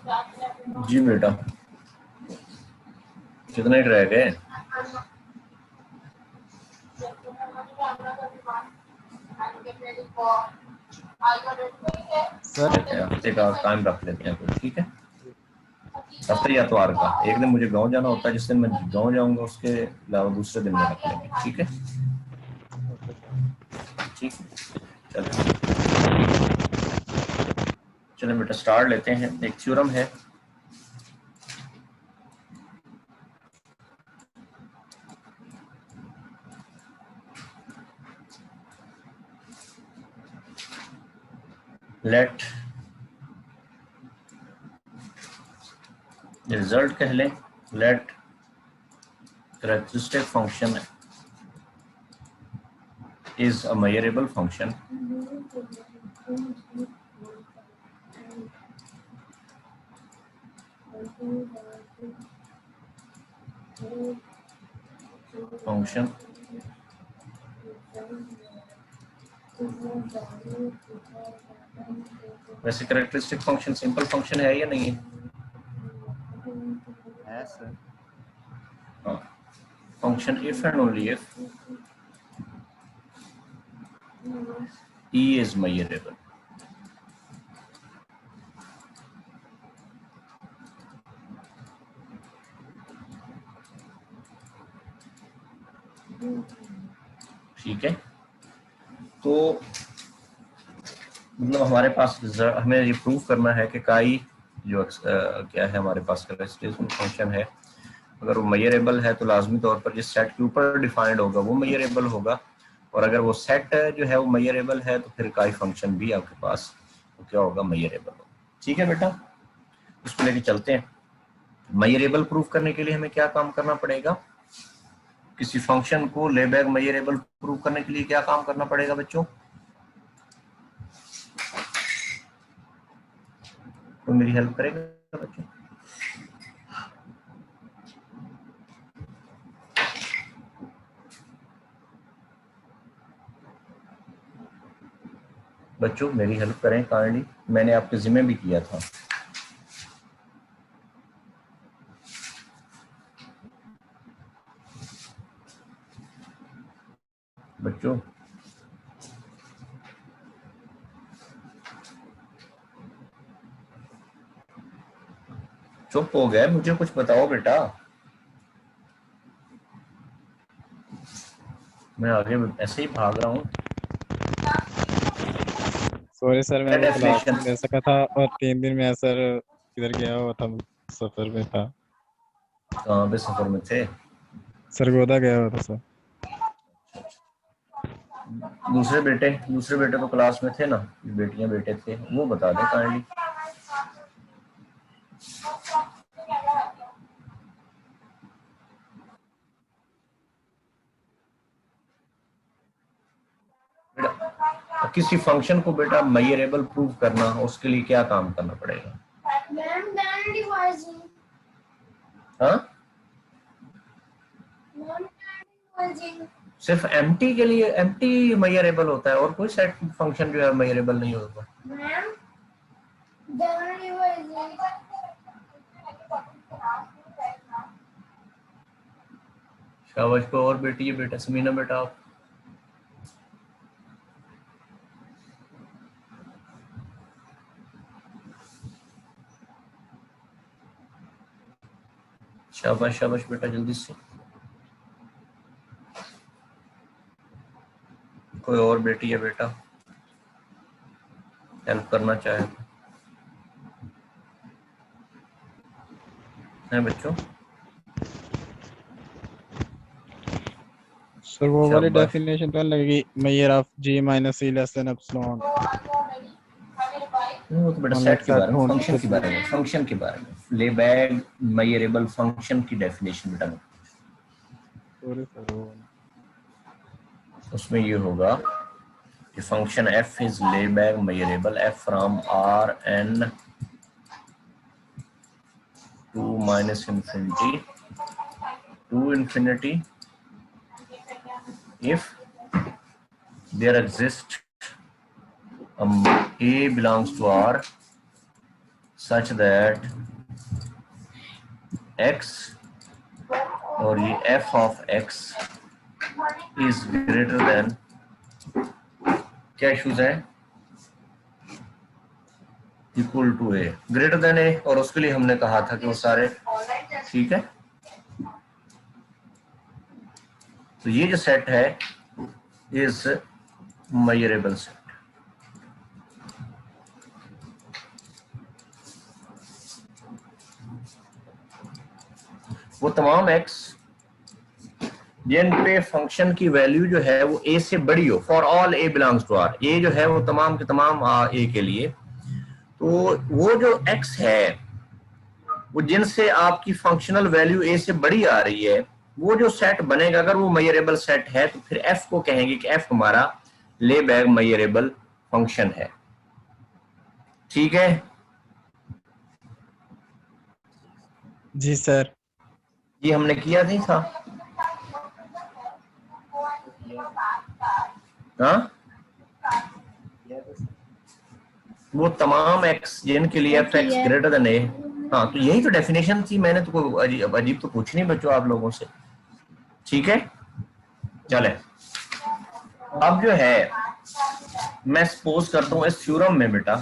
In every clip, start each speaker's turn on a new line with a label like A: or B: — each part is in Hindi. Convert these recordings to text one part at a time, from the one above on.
A: जी बेटा, कितने रह गए?
B: सर
A: हफ्ते का टाइम रख लेते हैं कुछ, ठीक है? हफ्ते या इतवार का। एक दिन मुझे गांव जाना होता है, जिस दिन मैं गांव जाऊंगा उसके अलावा दूसरे दिन में रख लेंगे, ठीक है? ठीक है, चलो चलो बेटा स्टार्ट लेते हैं। एक थ्योरम है, लेट रिजल्ट कह लें, let characteristic function is a measurable function वैसे कैरेक्टरिस्टिक फंक्शन सिंपल फंक्शन है या नहीं
B: है सर।
A: हाँ, function if and only if E is measurable। ठीक है, तो मतलब हमारे पास हमें ये प्रूव करना है कि काई जो क्या है हमारे पास कैरेक्टरिस्टिक फंक्शन है, अगर वो मेजरेबल है तो लाजमी तौर पर जिस सेट के ऊपर डिफाइंड होगा वो मेजरेबल होगा, और अगर वो सेट जो है वो मेजरेबल है तो फिर काई फंक्शन भी आपके पास तो क्या होगा, मेजरेबल होगा। ठीक है बेटा, उसको लेके चलते हैं। मेजरेबल प्रूफ करने के लिए हमें क्या काम करना पड़ेगा? किसी फंक्शन को लेबैक मेजरेबल प्रूव करने के लिए क्या काम करना पड़ेगा बच्चों? तो मेरी हेल्प करेगा बच्चों? बच्चों मेरी हेल्प करें काइंडली, मैंने आपके जिम्मे भी किया था। बच्चों चुप हो गए, मुझे कुछ बताओ बेटा, मैं आगे ऐसे ही भाग रहा हूँ।
B: सॉरी सर, मैं
A: क्या
B: अभी क्लास
A: डेफिनेशन?
B: नहीं ले सका था और 3 दिन में सर किधर गया हुआ था, सफर में था।
A: कहाँ पे सफर में थे?
B: सरगोदा गया हुआ था सर।
A: दूसरे बेटे तो क्लास में थे ना, बेटियां बेटे थे, वो बता दें काइंडली। किसी फंक्शन को बेटा मेजरेबल प्रूव करना, उसके लिए क्या काम करना पड़ेगा? हाँ, सिर्फ एम्प्टी के लिए एम्प्टी मेजरेबल होता है, और कोई सेट फंक्शन जो है मेजरेबल नहीं होगा। शाबाश को और बेटी है बेटा, समीना बेटा आप। शाबाश शाबाश बेटा, जल्दी से। कोई और बेटी है बेटा हेल्प करना चाहे तो है बच्चों?
B: सर वो वाली
A: शाबाश।
B: डेफिनेशन तो लगेगी, measure of G minus E less than epsilon.
A: वो तो बेटा
B: ओनली
A: सेट
B: एक
A: के
B: सेट
A: बारे में,
B: ढूंढ
A: फंक्शन के बारे में, फंक्शन के बारे में, लेबैग मेजरेबल फंक्शन की डेफिनेशन बेटा।
B: सॉरी सर वो
A: उसमें ये होगा कि function f is layback measurable f from Rn to minus infinity to infinity if there exists a belongs to R such that x और ये f of x is greater than, क्या इश्यूज है, equal to A, greater than A, और उसके लिए हमने कहा था कि वो सारे ठीक है। तो ये जो सेट है इज मेजरेबल सेट। वो तमाम एक्स जिन पे फंक्शन की वैल्यू जो है वो ए से बड़ी हो, for all A belongs to R, A जो है वो तमाम के तमाम ए के लिए, तो वो जो एक्स है वो जिनसे आपकी फंक्शनल वैल्यू ए से बड़ी आ रही है, वो जो सेट बनेगा अगर वो मेजरेबल सेट है तो फिर एफ को कहेंगे कि एफ हमारा ले बैक मेजरेबल फंक्शन है। ठीक है
B: जी सर।
A: ये हमने किया नहीं था, हाँ, वो तमाम एक्स जिनके लिए एफ एक्स ग्रेटर देन ए, हाँ, तो यही तो डेफिनेशन थी, मैंने तो कोई अजीब तो पूछ नहीं बच्चों आप लोगों से। ठीक है चले, अब जो है मैं सपोज करता हूं इस थ्योरम में बेटा,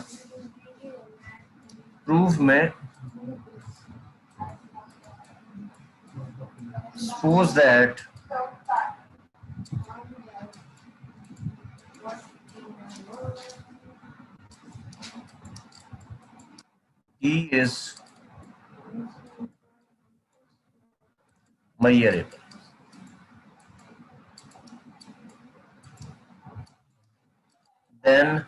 A: प्रूफ में, suppose that E is measurable. Then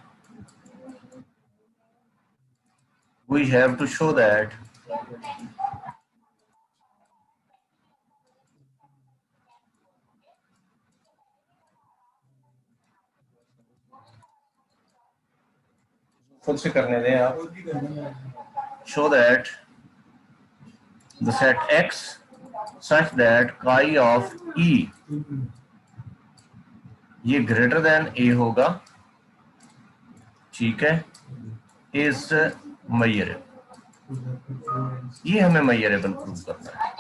A: we have to show that खुद से करने दें आप, show that the set X such that chi of E ये ग्रेटर देन ए होगा, ठीक है, इज मेजरेबल, ये हमें मेजरेबल प्रूव करना है।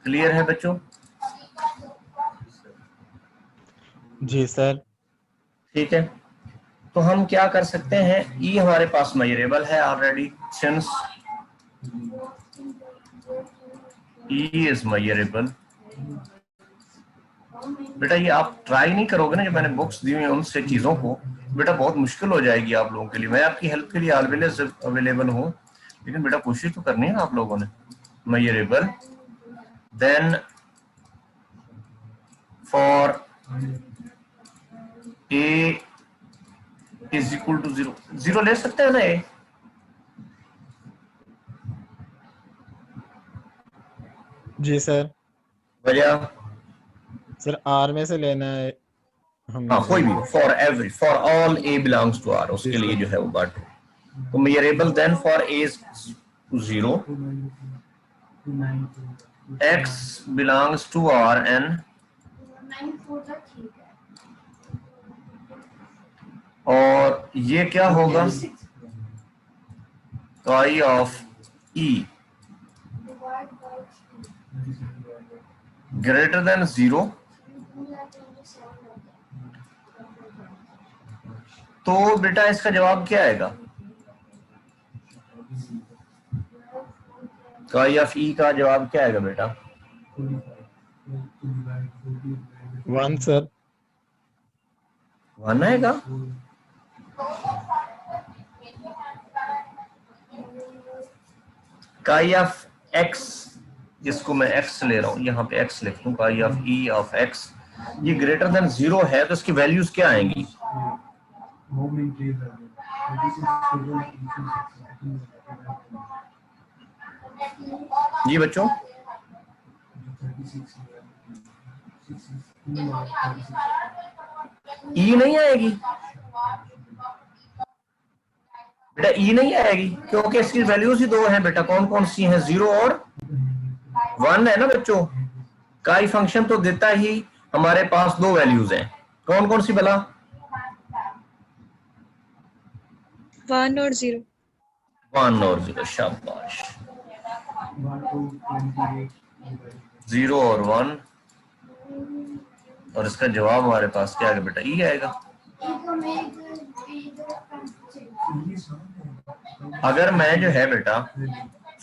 A: क्लियर है बच्चों?
B: जी सर।
A: ठीक है, तो हम क्या कर सकते हैं, ई हमारे पास मेजरेबल है already, since E is measurable. बेटा ये आप ट्राई नहीं करोगे ना, जो मैंने बुक्स दी हुई हैं उनसे चीजों को, बेटा बहुत मुश्किल हो जाएगी आप लोगों के लिए। मैं आपकी हेल्प के लिए ऑलवेज अवेलेबल हूँ, लेकिन बेटा कोशिश तो करनी है ना आप लोगों ने। Measurable then for A is equal to 0, 0 ले सकते हैं ना ए?
B: जी सर।
A: वजह
B: सर आर में से लेना है हमने।
A: हाँ कोई भी, for every, for all A belongs to R, उसके लिए जो है वो बात। तो measurable then for A is 0, X belongs to R N, और ये क्या होगा, chi of E greater than 0, तो बेटा इसका जवाब क्या आएगा, chi ऑफ E का जवाब क्या आएगा बेटा?
B: 1 सर।
A: 1 आएगा। chi ऑफ x, जिसको मैं x ले रहा हूं, यहाँ पे x लिख दूं, chi of E of x ये ग्रेटर देन 0 है, तो इसकी वैल्यूज क्या आएंगी? जी बच्चों, E नहीं आएगी बेटा, E नहीं आएगी क्योंकि इसकी वैल्यूज ही 2 हैं बेटा। कौन कौन सी हैं? 0 और 1 है ना बच्चों। काई फंक्शन तो देता ही हमारे पास 2 वैल्यूज हैं, कौन कौन सी भला?
C: 1 और 0।
A: 1 और 0, शाबाश। 0 और 1, और इसका जवाब हमारे पास क्या आएगा बेटा? ई आएगा। अगर मैं जो है बेटा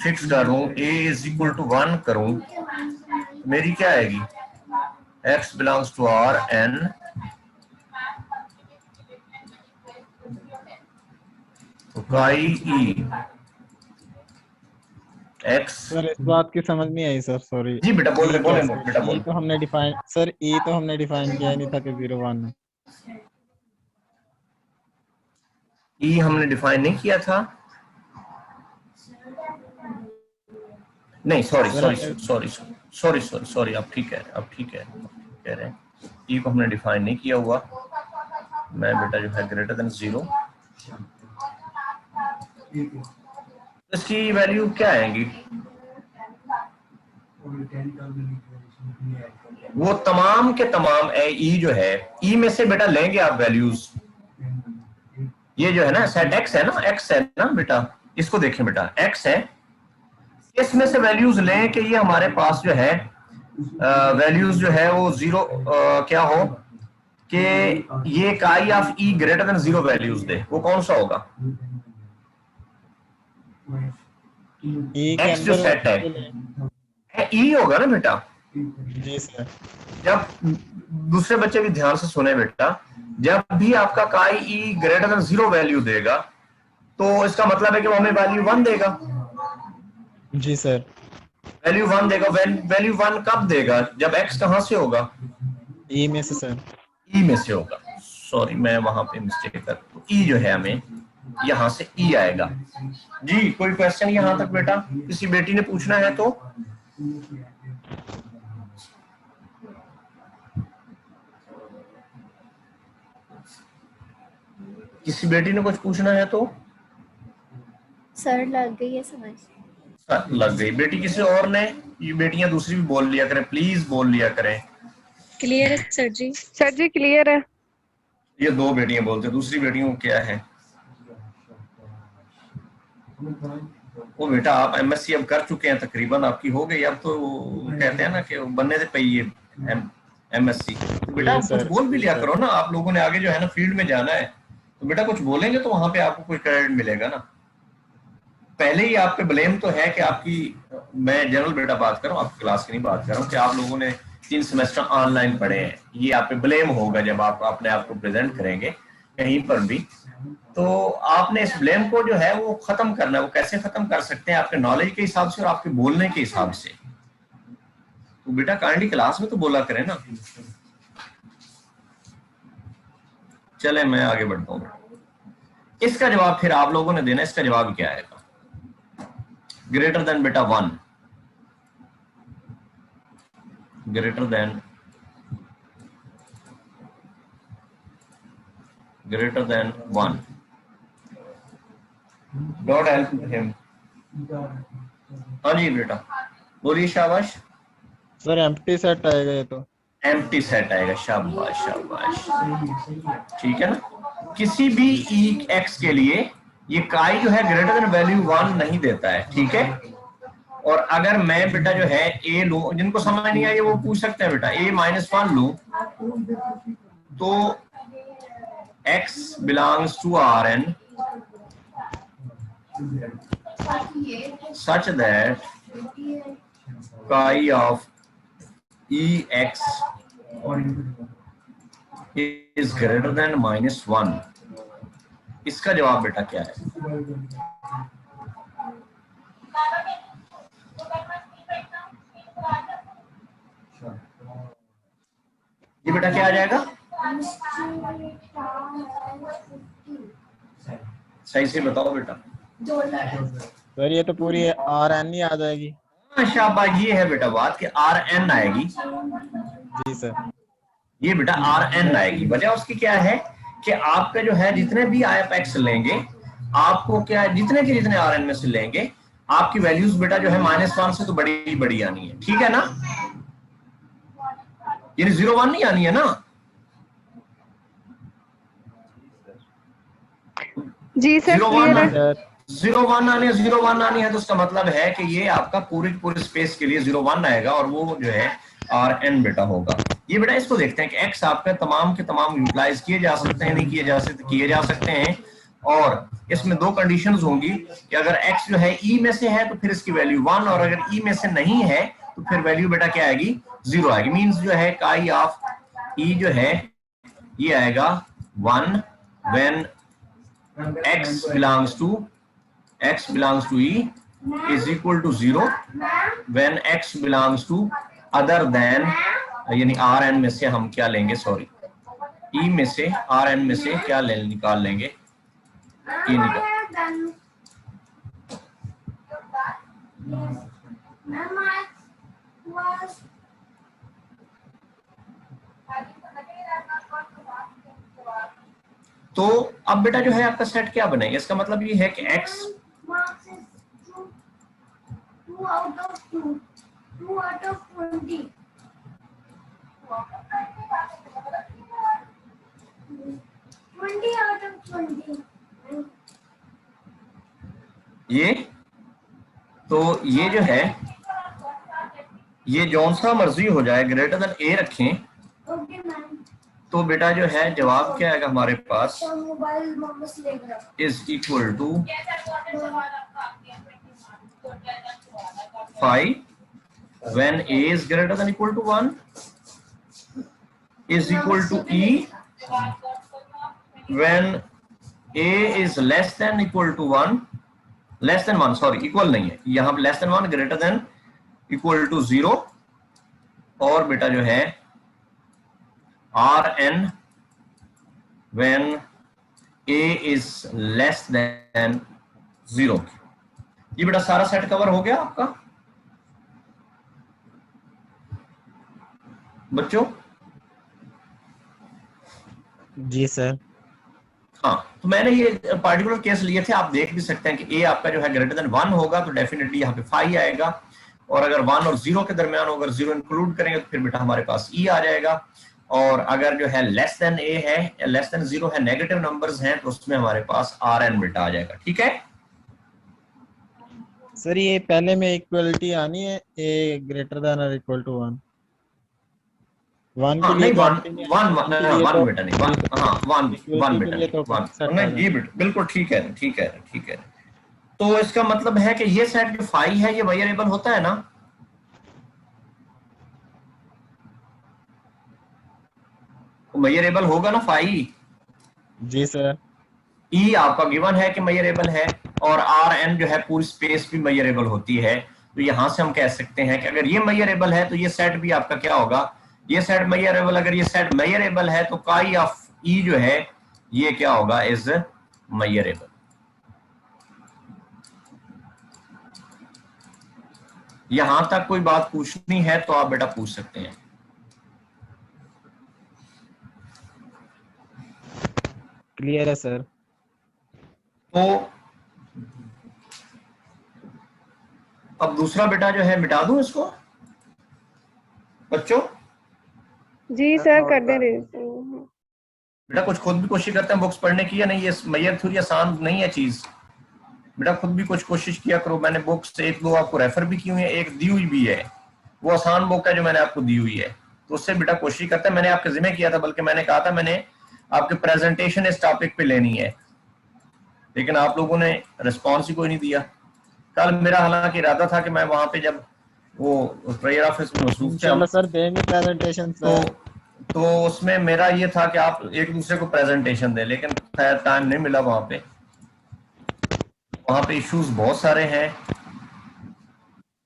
A: फिक्स करूं a = 1 करूं, मेरी क्या आएगी? x belongs to Rn तो काई ई x।
B: सर इस बात की समझ नहीं आई सर, सॉरी।
A: जी बेटा बोले
B: ई
A: बोले
B: कैसे?
A: बेटा
B: ई
A: बोले।
B: तो हमने डिफाइन, सर ई तो हमने डिफाइन किया ही नहीं था कि 0 1 है।
A: ई हमने डिफाइन नहीं किया था। नहीं सॉरी
B: सर
A: सॉरी
B: हमने
A: सॉरी सॉरी सॉरी सॉरी, आप ठीक है, आप ठीक है कह रहे हैं। ई को हमने डिफाइन नहीं किया हुआ। मैं बेटा जो है ग्रेटर देन 0, इसकी वैल्यू क्या आएगी? वो तमाम के तमाम ई जो है, ई में से बेटा लेंगे आप वैल्यूज। ये जो है ना सेट एक्स है ना, एक्स है ना बेटा, इसको देखें बेटा, एक्स है, इसमें से वैल्यूज लें कि ये हमारे पास जो है वैल्यूज जो है वो 0 क्या हो कि ये chi of E greater than 0 values दे। वो कौन सा होगा?
B: ई के
A: एक्स जो
B: अंदर
A: सेट है ई होगा ना बेटा।
B: जी सर।
A: जब दूसरे बच्चे भी ध्यान से सुने बेटा, जब भी आपका काई ई ग्रेटर देन 0 वैल्यू देगा तो इसका मतलब है कि वो हमें वैल्यू 1 देगा।
B: जी सर।
A: वैल्यू 1 देगा। वैल्यू 1 कब देगा? जब x कहां से होगा?
B: ई में से सर।
A: ई में से होगा। सॉरी मैं वहां पे मिस्टेक कर, तो ई जो है हमें यहां से ई आएगा। जी कोई क्वेश्चन यहां तक बेटा? किसी बेटी ने पूछना है तो? किसी बेटी ने कुछ पूछना है तो?
D: सर लग गई है समझ।
A: लग गई बेटी। किसी और ने? ये बेटियां दूसरी भी बोल लिया करें, प्लीज बोल लिया करें।
C: क्लियर है सर जी?
E: सर जी क्लियर है।
A: ये 2 बेटियां बोलते, दूसरी बेटियों को क्या है? वो बेटा आप एमएससी अब कर चुके हैं तकरीबन, आपकी हो गई। अब तो कहते हैं ना कि बनने से पहले एमएससी। तो बेटा आप कुछ बोल भी लिया करो ना। आप लोगों ने आगे जो है ना फील्ड में जाना है, तो बेटा कुछ बोलेंगे तो वहां पे आपको कोई क्रेडिट मिलेगा ना। पहले ही आप पे ब्लेम तो है कि आपकी, मैं जनरल बेटा बात कर रहा हूँ, आपकी क्लास की नहीं बात कर रहा हूँ, कि आप लोगों ने 3 सेमेस्टर ऑनलाइन पढ़े हैं। ये आप पे ब्लेम होगा जब आप अपने आप को प्रेजेंट करेंगे कहीं पर भी। तो आपने इस ब्लेम को जो है वो खत्म करना है। वो कैसे खत्म कर सकते हैं? आपके नॉलेज के हिसाब से और आपके बोलने के हिसाब से। तो बेटा काइंडली क्लास में तो बोला करें ना। चले मैं आगे बढ़ता हूँ। इसका जवाब फिर आप लोगों ने देना। इसका जवाब क्या आएगा? ग्रेटर देन बेटा 1, greater than 1। Don't help him. हाँ जी बेटा बोलिए। शाबाश।
B: सर एम्प्टी सेट आएगा ये तो।
A: एम्प्टी सेट आएगा। शाबाश शाबाश, ठीक है ना। किसी भी ई एक्स के लिए ये काई जो है ग्रेटर देन वैल्यू 1 नहीं देता है, ठीक है। और अगर मैं बेटा जो है ए लूं, जिनको समझ नहीं आई वो पूछ सकते हैं बेटा, a-1 लूं तो x belongs to Rn such that chi of ex is greater than -1। इसका जवाब बेटा क्या है? ये बेटा क्या आ जाएगा? सही से बताओ बेटा।
B: सर ये तो पूरी Rn ही आ जाएगी।
A: शाबाश, ये है बेटा बात कि Rn आएगी।
B: जी सर।
A: ये बेटा Rn आएगी। वजह उसकी क्या है कि आपका जो है जितने भी आप x लेंगे, आपको क्या जितने के जितने Rn में से लेंगे, आपकी वैल्यूज बेटा जो है -1 से तो बड़ी बड़ी आनी है, ठीक है ना। यानी 0-1 नहीं आनी है ना।
C: जी सर क्लियर है।
B: सर
A: 0 1 आनी है तो उसका मतलब है कि ये आपका पूरी स्पेस के लिए 0 1 आएगा और वो जो है Rn बेटा होगा। ये बेटा इसको देखते हैं कि x आपका तमाम के तमाम यूटिलाइज किए जा सकते हैं, नहीं किए जा सकते हैं। और इसमें दो कंडीशंस होंगी कि अगर x जो है e में से है तो फिर इसकी वैल्यू 1, और अगर e में से नहीं है तो फिर वैल्यू बेटा क्या आएगी, 0 आएगी। मींस जो है काई ऑफ e जो है ये आएगा 1 when x belongs to e is equal to 0 when x belongs to other than, यानी Rn में से हम क्या लेंगे, सॉरी e में से Rn में से क्या निकाल लेंगे, e निकाल। तो अब बेटा जो है आपका सेट क्या बनेगा, इसका मतलब ये है कि x
D: 2 out of 20 20 out of 20
A: ये तो ये जो है ये जौन सा मर्जी हो जाए ग्रेटर देन a रखें
D: ओके मैम।
A: तो बेटा जो है जवाब क्या आएगा हमारे पास,
D: तो मोबाइल वापस लेगा
A: is equal to 5 when a is greater than equal to 1 is equal to e when a is less than equal to 1, less than 1 sorry equal नहीं है यहाँ पे less than 1 greater than equal to 0, और बेटा जो है Rn when a is less than 0। ये बेटा सारा सेट कवर हो गया आपका बच्चों?
B: जी सर।
A: हाँ, तो मैंने ये पार्टिकुलर केस लिए थे, आप देख भी सकते हैं कि a आपका जो है ग्रेटर देन 1 होगा तो डेफिनेटली यहाँ पे 5 आएगा, और अगर 1 और 0 के दरमियान अगर 0 इंक्लूड करेंगे तो फिर बेटा हमारे पास e आ जाएगा, और अगर जो है लेस देन a है या लेस देन 0 है, नेगेटिव नंबर्स हैं, तो उसमें हमारे पास Rn बेटा आ जाएगा। ठीक है
B: सर ये पहले में इक्वलिटी आनी है a ग्रेटर देन और इक्वल टू 1 1
A: हाँ,
B: के लिए
A: नहीं
B: तो
A: 1
B: आपके लिए
A: 1 बेटा नहीं 1, हाँ 1 बेटा
B: लिए तो
A: नहीं 1
B: set
A: नहीं,
B: आ
A: जी बेटा बिल्कुल ठीक है। तो इसका मतलब है कि ये सेट जो फाई है ये वेरिएबल होता है ना, वेरिएबल होगा ना फाई।
B: जी सर।
A: ई आपका गिवन है कि मेजरेबल है, और आर एन जो है पूरी स्पेस भी मेजरेबल होती है, तो यहां से हम कह सकते हैं कि अगर ये मेजरेबल है तो ये सेट भी आपका क्या होगा, ये सेट मेजरेबल, अगर ये सेट मेजरेबल है तो काई ऑफ ई जो है ये क्या होगा, इज मेजरेबल। यहां तक कोई बात पूछनी है तो आप बेटा पूछ सकते हैं।
B: क्लियर है सर।
A: तो अब दूसरा बेटा जो है मिटा दूं इसको बच्चों?
C: जी सर कर दे रहे।
A: बेटा कुछ खुद भी कोशिश करते हैं बुक्स पढ़ने की, या नहीं ये मैयर थ्योरी आसान नहीं है चीज, बेटा खुद भी कुछ कोशिश किया करो। मैंने बुक्स एक दो आपको रेफर भी की हुई है, एक दी हुई भी है, वो आसान बुक है जो मैंने आपको दी हुई है, तो उससे बेटा कोशिश करते हैं। मैंने आपके जिम्मे किया था, बल्कि मैंने कहा था मैंने आपके प्रेजेंटेशन इस टॉपिक पे लेनी है, लेकिन आप लोगों ने रिस्पॉन्स ही कोई नहीं दिया। कल मेरा हालांकि इरादा था कि मैं वहां पे जब वो प्रेयर ऑफिस में मसरूफ थे
B: इंशाल्लाह सर देंगे प्रेजेंटेशन
A: तो उसमें मेरा ये था कि आप एक दूसरे को प्रेजेंटेशन दें, लेकिन खैर टाइम नहीं मिला। वहां पे इश्यूज बहुत सारे हैं,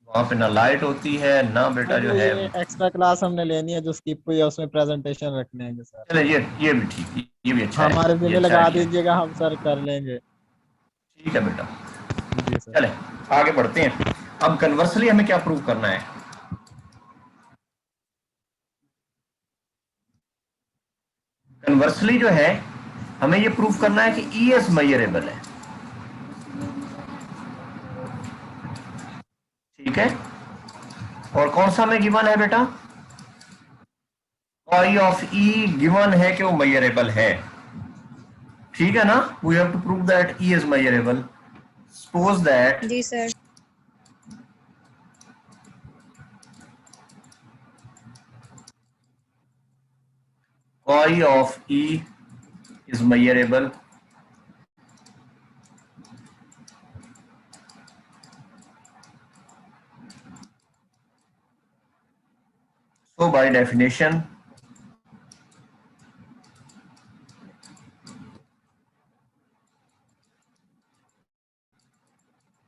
A: वहां पे ना लाइट होती है ना बेटा जो है।
B: एक्स्ट्रा क्लास हमने लेनी है जो स्किप हुई है, उसमें प्रेजेंटेशन रखने हैं सर।
A: चले ये भी ठीक, ये भी अच्छा
B: हमारे
A: है,
B: जिम्मे लगा दीजिएगा, हम सर कर लेंगे।
A: ठीक है बेटा।
B: जी सर।
A: चले आगे बढ़ते हैं। अब कन्वर्सली हमें क्या प्रूव करना है? कन्वर्सली जो है हमें ये प्रूव करना है कि ई एस मेजरेबल है। ठीक है, और कौन सा हमें गिवन है बेटा? पाई ऑफ ई गिवन है कि वो मेजरेबल है। ठीक है ना? We have to prove that E is measurable. Suppose that
C: जी sir.
A: phi of E is measurable. So by definition,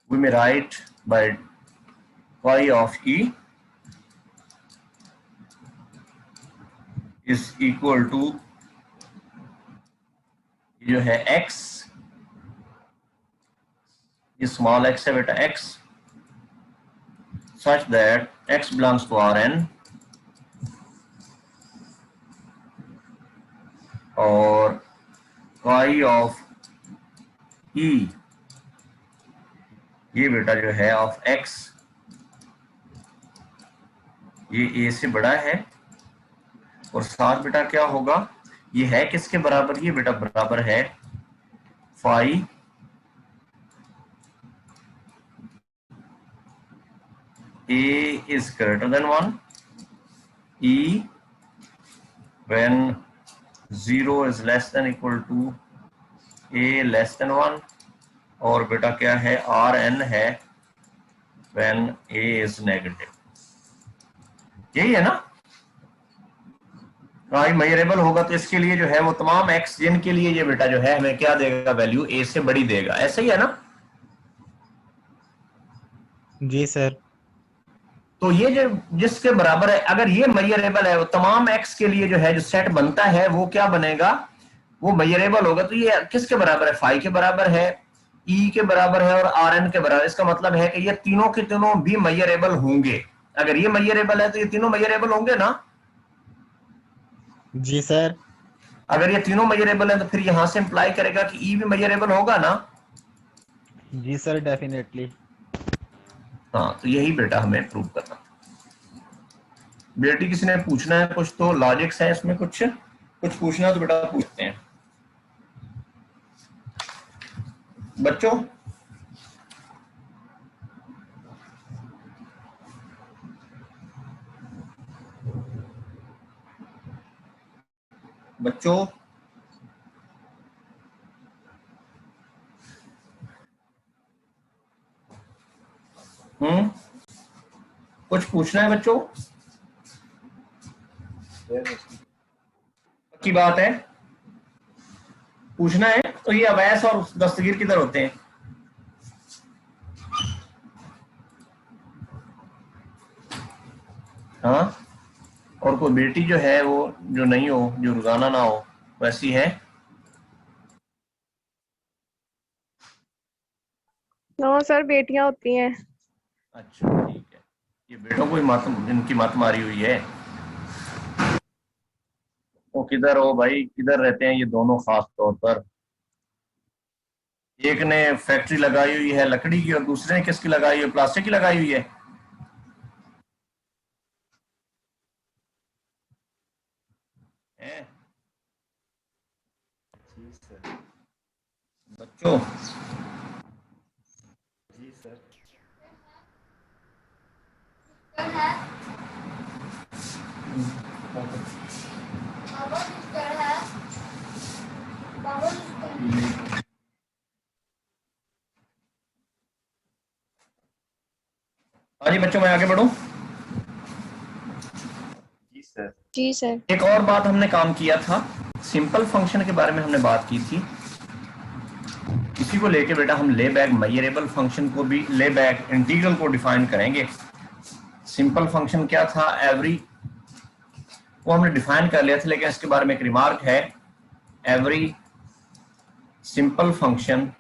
A: we may write by phi of E is equal to जो है x, ये small x है बेटा x, such that x belongs to Rn और phi of E ये बेटा जो है ऑफ x ये a से बड़ा है और साथ बेटा क्या होगा, ये है किसके बराबर, ये बेटा बराबर है phi a is greater than 1 E when 0 is less than equal to a less than 1 और बेटा क्या है Rn है when a is negative. यही है ना? आई मेजरेबल होगा तो इसके लिए जो है वो तमाम x जिनके लिए ये बेटा जो है हमें क्या देगा, वैल्यू a से बड़ी देगा. ऐसा ही है ना?
B: जी सर.
A: तो ये जो जिसके बराबर है, अगर ये मेजरेबल है वो तमाम x के लिए जो है जो सेट बनता है वो क्या बनेगा, वो मेजरेबल होगा. तो ये किसके बराबर है, फाई के बराबर है, E के बराबर है और Rn के बराबर. इसका मतलब है कि ये तीनों के तीनों भी मेजरेबल होंगे. अगर ये मेजरेबल है तो ये तीनों मेजरेबल होंगे ना?
B: जी सर.
A: अगर ये तीनों मेजरेबल है तो फिर यहां से इंप्लाई करेगा कि E भी मेजरेबल होगा ना?
B: जी सर, डेफिनेटली.
A: हाँ, तो यही बेटा हमें प्रूव करना. बेटी किसी ने पूछना है कुछ तो लॉजिक्स है इसमें, कुछ पूछना तो बेटा पूछते हैं बच्चों. बच्चों कुछ पूछना है बच्चों? की बात है, पूछना है. तो ये अवैस और दस्तगीर किधर होते हैं? हाँ, और कोई बेटी जो है वो जो नहीं हो, जो रोजाना ना हो, वैसी है?
C: नो सर, बेटियां होती हैं.
A: अच्छा ठीक है. ये बेटों को ही मत, इनकी मत मारी हुई है. वो किधर हो भाई, किधर रहते हैं ये दोनों? खास तौर पर एक ने फैक्ट्री लगाई हुई है लकड़ी की और दूसरे ने किसकी लगाई हुई है, प्लास्टिक की लगाई हुई है. बच्चों
E: जी सर.
A: हाँ जी बच्चों, मैं आगे बढ़ूं.
E: जी सर.
C: जी सर.
A: एक और बात हमने काम किया था, सिंपल फंक्शन के बारे में हमने बात की थी. इसी को लेके बेटा हम ले बैक मेजरेबल फंक्शन को भी, ले बैक इंटीग्रल को डिफाइन करेंगे. सिंपल फंक्शन क्या था, एवरी, वो हमने डिफाइन कर लिया था, लेकिन इसके बारे में एक रिमार्क है. Every simple function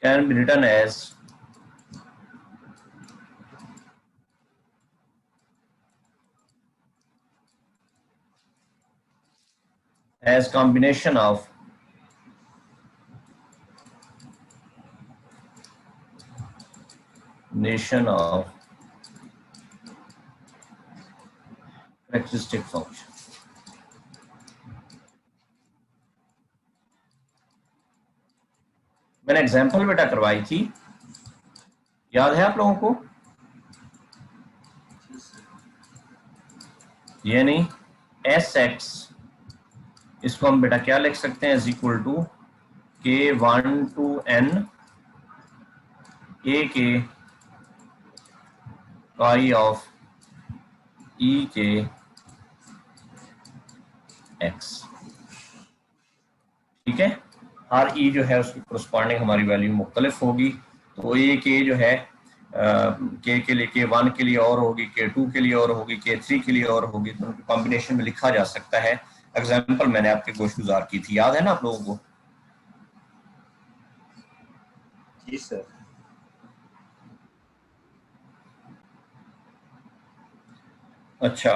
A: can be written as combination of characteristic function. मैंने एग्जांपल बेटा करवाई थी, याद है आप लोगों को? यानी एस एक्स, इसको हम बेटा क्या लिख सकते हैं, is equal to k1 to n a के काई ऑफ e के x। ठीक है, हर e जो है उसकी कोरस्पॉन्डिंग हमारी वैल्यू मुख्तलिफ होगी। तो ए के जो है के लिए k1 के लिए और होगी, k2 के लिए और होगी, k3 के लिए और होगी, तो उनकी कॉम्बिनेशन में लिखा जा सकता है। एग्जाम्पल मैंने आपके गोशगुजार की थी, याद है ना आप लोगों को?
E: जी सर।
A: अच्छा,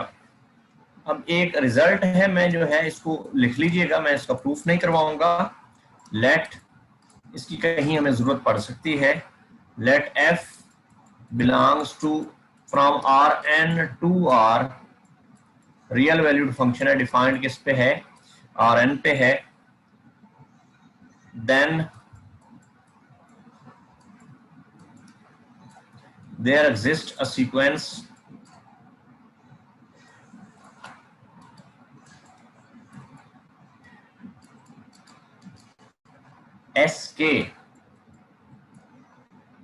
A: अब एक रिजल्ट है, मैं जो है इसको लिख लीजिएगा, मैं इसका प्रूफ नहीं करवाऊंगा। लेट, इसकी कहीं हमें जरूरत पड़ सकती है, let f belongs to from Rn to R, real valued function है, डिफाइंड किस पे है, Rn पे है। Then there exists a sequence Sk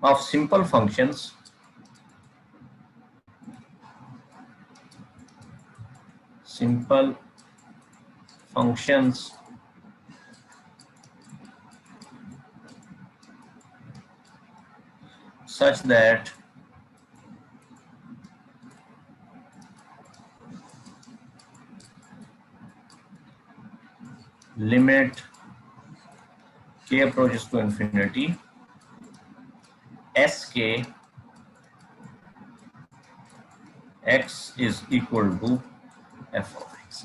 A: of simple functions such that limit k approaches to infinity Sk x is equal to f of x।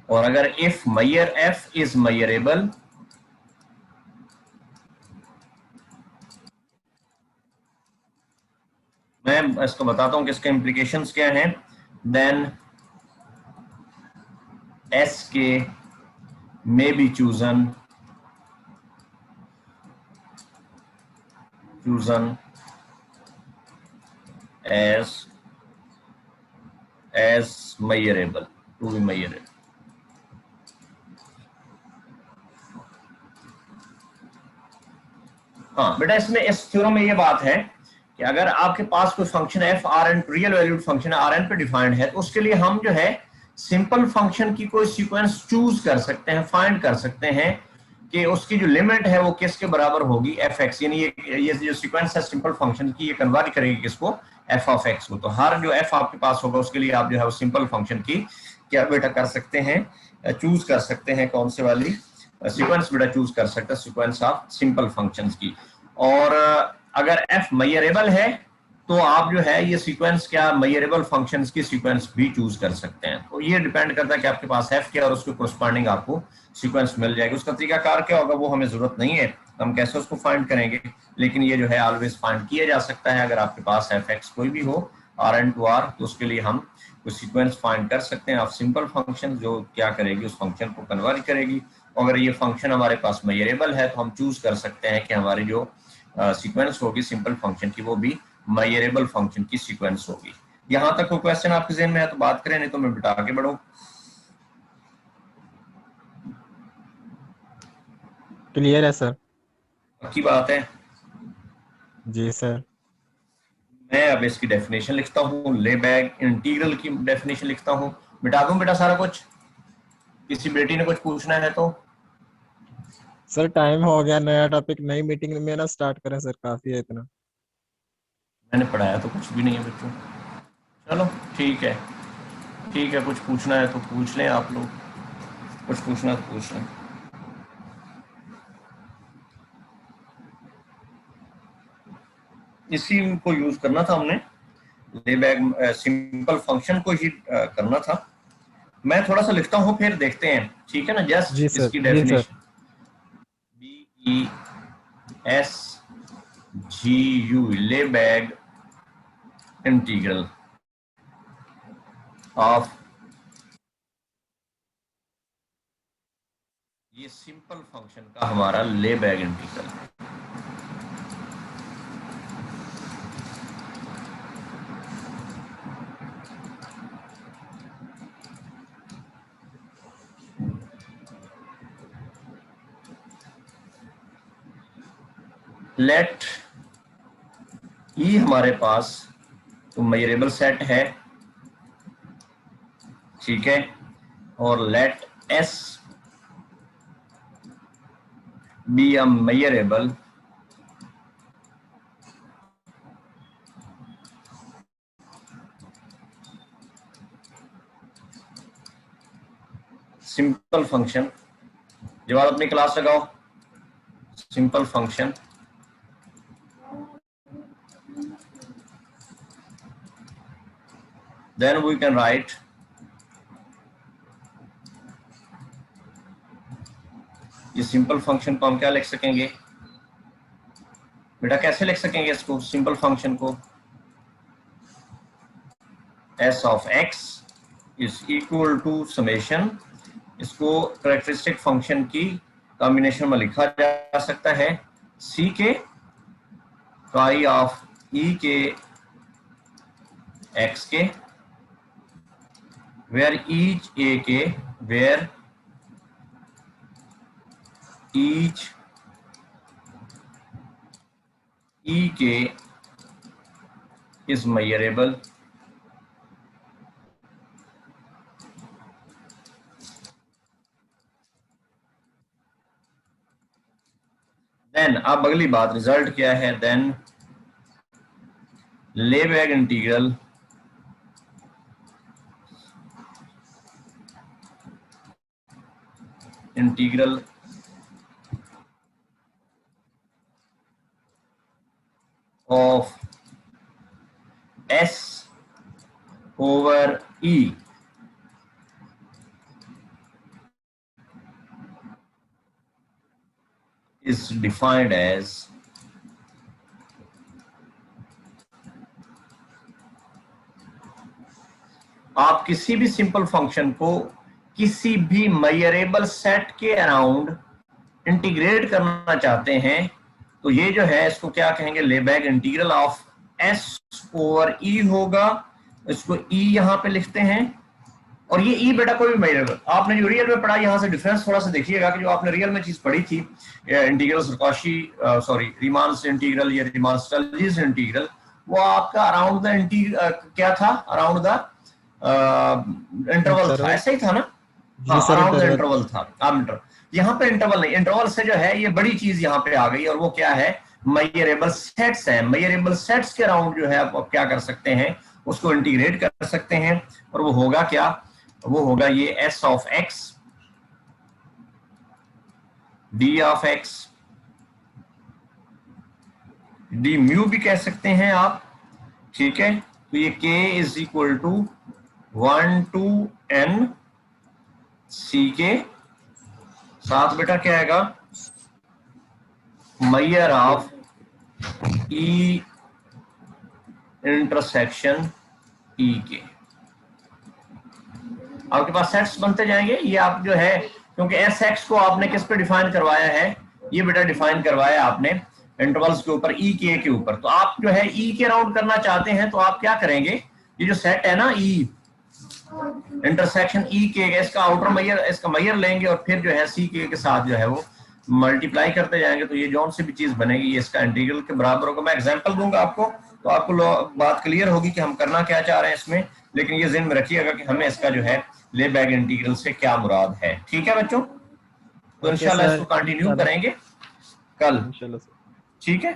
A: और अगर if measure f is measurable, मैं इसको बताता हूं कि इसके इम्प्लीकेशंस क्या हैं। Then Sk may be chosen as measurable, to be measurable। हाँ बेटा, इसमें इस थ्योरम में ये बात है कि अगर आपके पास कोई function f Rn real valued function Rn पे डिफाइंड है, तो उसके लिए हम जो है सिंपल फंक्शन की कोई सीक्वेंस चूज कर सकते हैं, फाइंड कर सकते हैं कि उसकी जो लिमिट है वो किसके बराबर होगी, f(x), यानी ये जो सीक्वेंस है सिंपल फंक्शन की, ये कन्वर्ट करेगी किसको, f of x को। तो हर जो f आपके पास होगा उसके लिए आप जो है वो सिंपल फंक्शन की क्या बेटा कर सकते हैं, चूज कर सकते हैं, कौन से वाली सीक्वेंस बेटा चूज कर सकते हैं, सीक्वेंस ऑफ सिंपल फंक्शंस की। और अगर f मेजरेबल है तो आप जो है ये सीक्वेंस क्या मेजरेबल फंक्शंस की सीक्वेंस भी चूज कर सकते हैं। तो ये डिपेंड करता है कि आपके पास f क्या और उसके कोरस्पॉन्डिंग आपको सीक्वेंस मिल जाएगी। उसका तरीकाकार क्या होगा वो हमें जरूरत नहीं है, हम कैसे उसको फाइंड करेंगे, लेकिन ये जो है ऑलवेज फाइंड किया जा सकता है। अगर आपके पास f(x) कोई भी हो Rn to R, तो उसके लिए हम कुछ सीक्वेंस फाइंड कर सकते हैं ऑफ सिंपल फंक्शन, जो क्या करेगी उस फंक्शन को कन्वर्ट करेगी। अगर ये फंक्शन हमारे पास मेजरेबल है तो हम चूज कर सकते हैं कि हमारी जो सीक्वेंस होगी सिंपल फंक्शन की वो भी मेजरेबल फंक्शन की सीक्वेंस होगी। यहां तक कोई क्वेश्चन आपके ज़हन में है तो बात करें, नहीं तो मैं बेटा आगे बढ़ूं।
B: क्लियर है सर?
A: पक्की बात है?
B: जी सर।
A: मैं अब इसकी डेफिनेशन लिखता हूँ, लेबैग इंटीग्रल की डेफिनेशन लिखता हूँ। मिटा दूं बेटा सारा कुछ, किसी बेटी ने कुछ पूछना है तो?
B: सर टाइम हो गया, नया टॉपिक नई मीटिंग में ना स्टार्ट करें सर, काफी है इतना।
A: मैंने पढ़ाया तो कुछ भी नहीं है बच्चों। चलो ठीक है, ठीक है, कुछ पूछना है तो पूछ लें आप लोग, कुछ पूछना तो पूछ लें। इसी को यूज करना था हमने, लेबैग सिंपल फंक्शन को ही करना था। मैं थोड़ा सा लिखता हूँ फिर देखते हैं, ठीक है ना? जस्ट इसकी डेफिनेशन BESGU, लेबैग इंटीग्रल ऑफ ये सिंपल फंक्शन का हमारा लेबैग इंटीग्रल। लेट ई हमारे पास तो मेजरेबल सेट है, ठीक है, और let S be a measurable simple function. जवाब अपनी क्लास लगाओ। Simple function then we can write ये सिंपल फंक्शन को हम क्या लिख सकेंगे बेटा, कैसे लिख सकेंगे इसको सिंपल फंक्शन को? s of x is equal to summation, इसको कैरेक्टरिस्टिक फंक्शन की कॉम्बिनेशन में लिखा जा सकता है c के काई ऑफ e के x के where each a के where each e के is measurable देन अब अगली बात रिजल्ट क्या है? Then Lebesgue integral of s over e is defined as आप किसी भी सिंपल फंक्शन को किसी भी मेजरेबल सेट के अराउंड इंटीग्रेट करना चाहते हैं तो ये जो है इसको क्या कहेंगे? Lebesgue integral of s over e होगा। इसको e यहां पे लिखते हैं और ये e बेटा कोई भी मेजरेबल आपने जो रियल में पढ़ा, यहां से डिफरेंस थोड़ा सा देखिएगा कि जो आपने रियल में चीज पढ़ी थी इंटीग्रल सरकौशी रीमान्स इंटीग्रल या रीमान स्टर्जीज इंटीग्रल, वो आपका अराउंड द क्या था? अराउंड द इंटरवल था, ऐसा ही था ना? अराउंड द इंटरवल था। यहाँ पे इंटरवल नहीं, इंटरवल से जो है ये बड़ी चीज यहाँ पे आ गई और वो क्या है? मेजरेबल सेट्स हैं। मेजरेबल सेट्स के अराउंड जो है आप क्या कर सकते हैं? उसको इंटीग्रेट कर सकते हैं और वो होगा क्या? वो होगा ये s of x d of x, d mu भी कह सकते हैं आप, ठीक है। तो ये k is equal to 1 to n c के साथ बेटा क्या आएगा? Measure of e intersection e के। आपके पास सेट्स बनते जाएंगे। ये आप जो है क्योंकि एस एक्स को आपने किस पे डिफाइन करवाया है? ये बेटा डिफाइन करवाया आपने इंटरवल्स के ऊपर, ई के ऊपर। तो आप जो है ई के राउंड करना चाहते हैं तो आप क्या करेंगे? ये जो सेट है ना ई इंटरसेक्शन ई के, इसका आउटर मेजर, इसका मेजर लेंगे और फिर जो है सी के साथ जो है वो मल्टीप्लाई करते जाएंगे तो ये जौन सी भी चीज बनेगी ये इसका इंटीग्रल के बराबर होगा। मैं एग्जांपल दूंगा आपको तो आपको बात क्लियर होगी कि हम करना क्या चाह रहे हैं इसमें, लेकिन ये ज़हन में रखिएगा कि हमें इसका जो है लेबैग इंटीग्रल से क्या मुराद है। ठीक है बच्चों, तो इंशाल्लाह इसको कंटिन्यू करेंगे कल। ठीक है,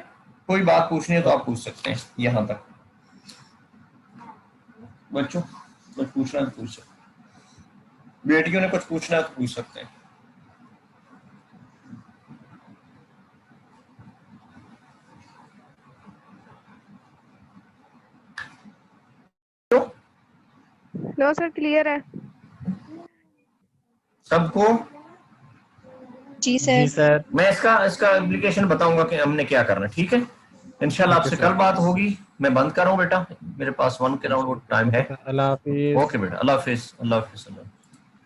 A: कोई बात पूछनी है तो आप पूछ सकते हैं यहां तक। बच्चों कुछ पूछना है तो पूछ सकते हैं, बेटियों ने कुछ पूछना है तो पूछ सकते हैं।
C: नो सर, क्लियर है
A: सबको?
C: जी सर।
B: जी सर।
A: मैं इसका एप्लीकेशन बताऊंगा कि हमने क्या करना है। ठीक है, इंशाल्लाह
B: ओके
A: आपसे
B: सर।
A: कल बात होगी। मैं बंद कर रहा हूँ बेटा, मेरे पास 1 के राउंड वो टाइम है।
B: अल्लाह हाफिज।
A: ओके बेटा, अल्लाह हाफिज, अल्लाह हाफिज।